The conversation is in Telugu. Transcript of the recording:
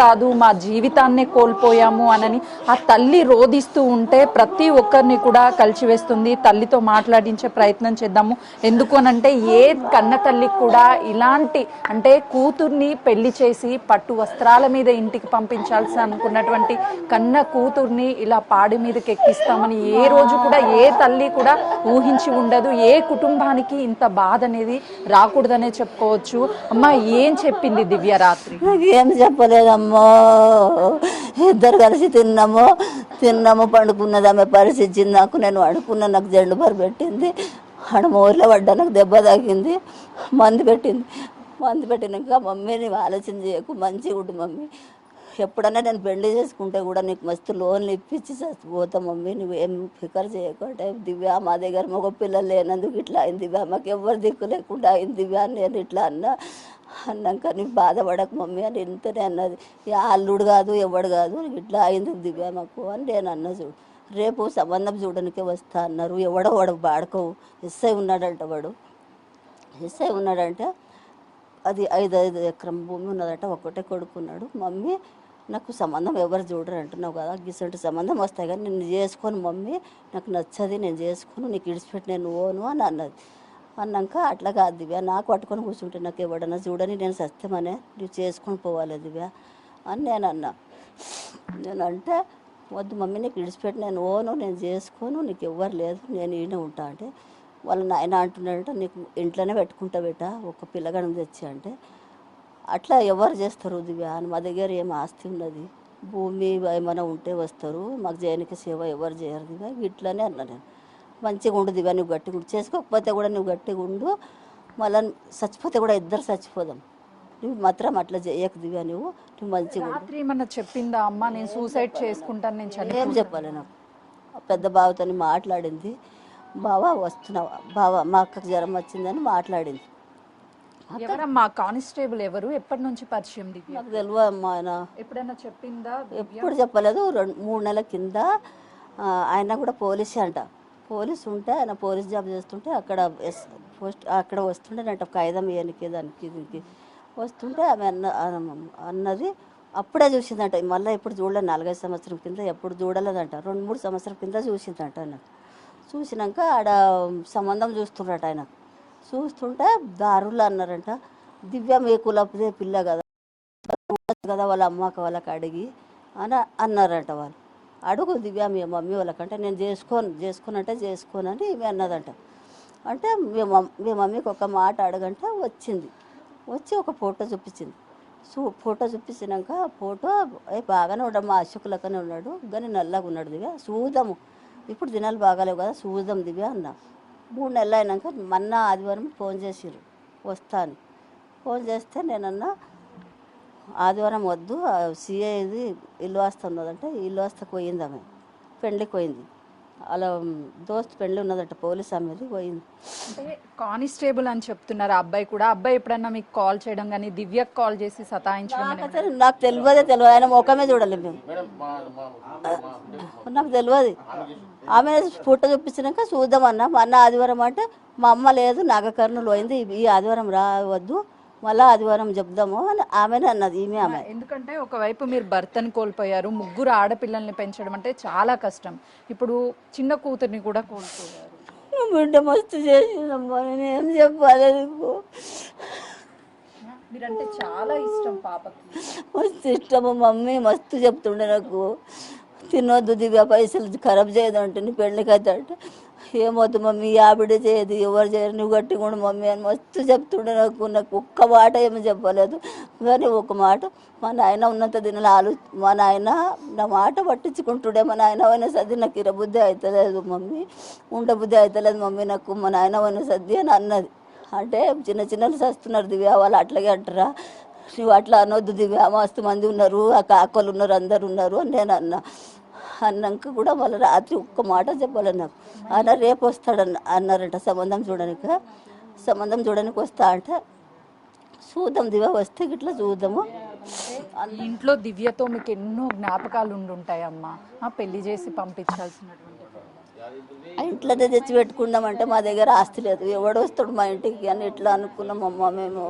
కాదు మా జీవితాన్నే కోల్పోయాము అనని ఆ తల్లి రోదిస్తూ ఉంటే ప్రతి ఒక్కరిని కూడా కలిచివేస్తుంది. తల్లితో మాట్లాడించే ప్రయత్నం చేద్దాము. ఎందుకు అనంటే ఏ కన్న తల్లికి కూడా ఇలాంటి అంటే కూతుర్ని పెళ్లి చేసి పట్టు వస్త్రాల మీద ఇంటికి పంపించాల్సి అనుకున్నటువంటి కన్న కూతుర్ని ఇలా పాడి మీదకి ఎక్కిస్తామని ఏ రోజు కూడా ఏ తల్లి కూడా ఊహించి ఉండదు. ఏ కుటుంబానికి ఇంత బాధ అనేది రాకూడదనే చెప్పుకోవచ్చు. అమ్మ ఏం చెప్పింది దివ్య రాత్రి? ఏం చెప్పలేదమ్మా. ఇద్దరు కలిసి తిన్నాము పండుకున్నది. ఆమె పరిస్థితి నాకు, నేను వండుకున్నా, నాకు జెండు బారు పెట్టింది, ఆడ మోర్లో పడ్డా, నాకు దెబ్బ తాకింది, మందు పెట్టినాక మమ్మీ నీవు ఆలోచన చేయకు, మంచిగా ఉండు మమ్మీ, ఎప్పుడన్నా నేను పెళ్లి చేసుకుంటే కూడా నీకు మస్తు లోన్లు ఇప్పించి చచ్చిపోతా మమ్మీ, నువ్వేం ఫికర్ చేయకు అంటే, దివ్య మా దగ్గర మగ పిల్లలు లేనందుకు ఇట్లా అయింది దివ్య, మాకు ఎవరు దిక్కు లేకుండా అయింది దివ్య, నేను ఇట్లా అన్నాక నీకు బాధపడకు మమ్మీ అని ఇంతనే అన్నది. అల్లుడు కాదు ఎవడు కాదు ఇట్లా అయింది దివ్య మాకు అని నేను అన్న. చూడు రేపు సంబంధం చూడడానికే వస్తా అన్నారు. ఎవడో వాడు బాడుకోవు ఎస్ఐ ఉన్నాడంటే అది 5 ఎకరం భూమి ఉన్నదట, ఒక్కటే కొడుకున్నాడు. మమ్మీ నాకు సంబంధం ఎవరు చూడరు అంటున్నావు కదా, గిసంటి సంబంధం వస్తాయి కానీ నేను చేసుకొని మమ్మీ, నాకు నచ్చది, నేను చేసుకొని నీకు ఇడిచిపెట్టి నేను ఓను అని అన్నది. అన్నాక అట్లా కాదు దివ్య, నాకు పట్టుకొని కూర్చుంటే నాకు ఎవడన్నా చూడని, నేను సత్యమనే నువ్వు చేసుకొని పోవాలి దివ్య అని నేను అన్నా. నేను అంటే వద్దు మమ్మీ, నీకు ఇడిచిపెట్టి నేను ఓను, నేను చేసుకోను, నీకు ఎవ్వరు లేదు, నేను ఈయన ఉంటా అంటే, వాళ్ళ నాయన అంటున్నాడంటే నీకు ఇంట్లోనే పెట్టుకుంటా బెట ఒక పిల్లగాడిని తెచ్చి అంటే, అట్లా ఎవరు చేస్తారు దివ్య అని, మా దగ్గర ఏం ఆస్తి ఉన్నది, భూమి ఏమైనా ఉంటే వస్తారు, మాకు జైనిక సేవ ఎవరు చేయరు దివ్య ఇట్లనే అన్నా. నేను మంచిగా ఉండు దివ్య, నువ్వు గట్టిగా ఉండు, చేసుకోకపోతే కూడా నువ్వు గట్టిగా ఉండు, మళ్ళీ చచ్చిపోతే కూడా ఇద్దరు చచ్చిపోదాం, నువ్వు మాత్రం అట్లా చేయకు దివ్య, నువ్వు మంచిగా రాత్రి ఏమన్నా చెప్పిందా అమ్మ నేను సూసైడ్ చేసుకుంటాను నేను ఏం చెప్పాలి. నాకు పెద్ద బావతో మాట్లాడింది, బావా వస్తున్నావా, బావా మా అక్కకు జ్వరం వచ్చిందని మాట్లాడింది. ఎవరమ్మా కానిస్టేబుల్ ఎవరు, ఎప్పటి నుంచి పరిచయం దివ్య? నాకు తెలియదు అమ్మా, ఆయన ఎప్పుడైనా చెప్పిందా? ఎప్పుడు చెప్పలేదు. 2-3 నెలల కింద ఆయన కూడా పోలీసే అంట, పోలీసు ఉంటే ఆయన పోలీస్ జాబ్ చేస్తుంటే అక్కడ వస్తుండేనంట కాగితం ఇయనికి దానికి దీనికి వస్తుంటే ఆమె అన్నది అప్పుడే చూసిందంట, మళ్ళీ ఎప్పుడు చూడలేదు, 4-5 సంవత్సరం కింద ఎప్పుడు చూడలేదంట, 2-3 సంవత్సరం కింద చూసిందంట. ఆయన చూసినాక ఆడ సంబంధం చూస్తుండట. ఆయన చూస్తుంటే దారులు అన్నారంట, దివ్య మీ కులపుదే పిల్ల కదా వాళ్ళ అమ్మక వాళ్ళకి అడిగి అని అన్నారంట. వాళ్ళు అడుగు దివ్య మీ మమ్మీ వాళ్ళకంటే, నేను చేసుకోనంటే చేసుకోనని ఇవి అన్నదంట. అంటే మీ మమ్మీకి ఒక మాట అడగంటే వచ్చి ఒక ఫోటో చూపించింది. ఫోటో చూపించినాక ఫోటో బాగానే ఉన్నాడు, మా అశోక్ లెక్కనే ఉన్నాడు కానీ నల్లగా ఉన్నాడు దివ్య, చూద్దాము ఇప్పుడు దినాలు బాగాలేవు కదా చూద్దాం దివ్య అన్నా. 3 నెలలు అయినాక మొన్న ఆదివారం ఫోన్ చేసిర్రు వస్తా అని. ఫోన్ చేస్తే నేనన్నా ఆదివారం వద్దు, సిఐది ఇల్లు వస్తా ఉన్నదంటే ఇల్లు వస్తాకు పోయింది, ఆమె పెళ్ళికి పోయింది, అలా దోస్త్ పెళ్ళి ఉన్నదంట, పోలీస్ ఆమెది పోయింది. అంటే కానిస్టేబుల్ అని చెప్తున్నారు ఆ అబ్బాయి కూడా. అబ్బాయి ఎప్పుడన్నా మీకు కాల్ చేయడం కానీ దివ్యకు కాల్ చేసి సతాయించడం? నాకు తెలియదు, ఆయన ముఖమే చూడలేదు మేము, నాకు తెలియదు. ఆమె ఫోటో చూపించినాక చూద్దామన్నా. మొన్న ఆదివారం అంటే మా అమ్మ లేదు నాగకర్ణులు పోయింది, ఈ ఆదివారం రావద్దు మళ్ళీ ఆదివారం చెప్దాము అని ఆమెనే అన్నది. ఆమె ఎందుకంటే ఒకవైపు మీరు భర్తను కోల్పోయారు, 3 ఆడపిల్లల్ని పెంచడం అంటే చాలా కష్టం, ఇప్పుడు చిన్న కూతుర్ని కూడా కోల్పోయారు. బిడ్డ మస్తు చేసిందమ్మా, నేను ఏం చెప్పాలి నీకు, మీరంటే చాలా ఇష్టం పాపకి. మస్తు ఇష్టము మమ్మీ, మస్తు చెప్తుండే నాకు తినొద్దు దివ్య, పైసలు ఖరాబ్ చేయదు అంటే నీ పెళ్ళికి అయితే అంటే, ఏమొద్దు మమ్మీ ఆవిడ చేయదు ఎవరు చేయరు, నువ్వు గట్టిగా మమ్మీ అని మస్తు చెప్తుండే. నాకు ఒక్క మాట ఏమి చెప్పలేదు కానీ ఒక మాట, మా నాయన ఉన్నంత దినాలు మా నాయన నా మాట పట్టించుకుంటుండే, మా నాయన అయినా సర్ది నాకు ఇరబుద్ధి అవుతలేదు మమ్మీ, ఉండబుద్ధి అవుతలేదు మమ్మీ నాకు, మా నాయన అయినా సర్ది అని అన్నది. అంటే చిన్నలు చస్తున్నారు దివ్య, వాళ్ళు అట్లాగే అంటారా, నువ్వు అట్లా అనొద్దు దివ్య, మస్తు మంది ఉన్నారు, ఆ కాకలు ఉన్నారు, అందరు ఉన్నారు అని నేను అన్నాక కూడా వాళ్ళ రాత్రి ఒక్క మాట చెప్పాలి నాకు. ఆయన రేపు అన్నారంట సంబంధం చూడడానికి వస్తా అంటే, చూద్దాం దివ్య వస్తే గిట్లా చూద్దాము. ఇంట్లో దివ్యతో మీకు ఎన్నో జ్ఞాపకాలు ఉండుంటాయమ్మా, పెళ్లి చేసి పంపించాల్సినటువంటి. ఇంట్లోనే తెచ్చి పెట్టుకుందామంటే మా దగ్గర ఆస్తి లేదు, ఎవడు వస్తాడు మా ఇంటికి అని ఇట్లా అనుకున్నాం అమ్మ మేము.